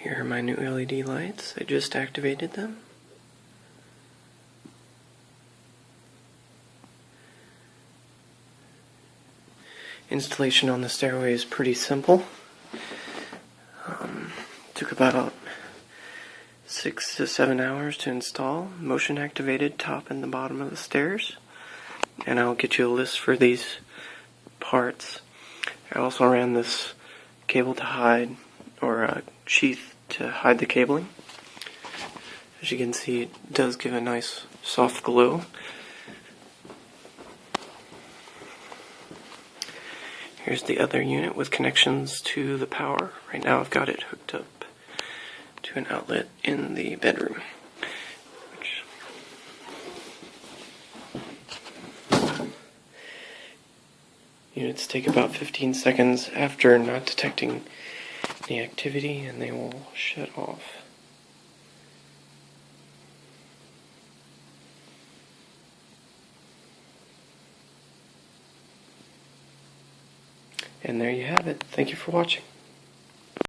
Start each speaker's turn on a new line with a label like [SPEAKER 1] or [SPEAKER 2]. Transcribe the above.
[SPEAKER 1] Here are my new LED lights. I just activated them. Installation on the stairway is pretty simple. Took about 6 to 7 hours to install. Motion activated top and the bottom of the stairs. And I'll get you a list for these parts. I also ran this cable to hide, or a sheath to hide the cabling. As you can see, it does give a nice soft glow. Here's the other unit with connections to the power. Right now I've got it hooked up to an outlet in the bedroom. Units take about 15 seconds after not detecting any activity, and they will shut off. And there you have it. Thank you for watching.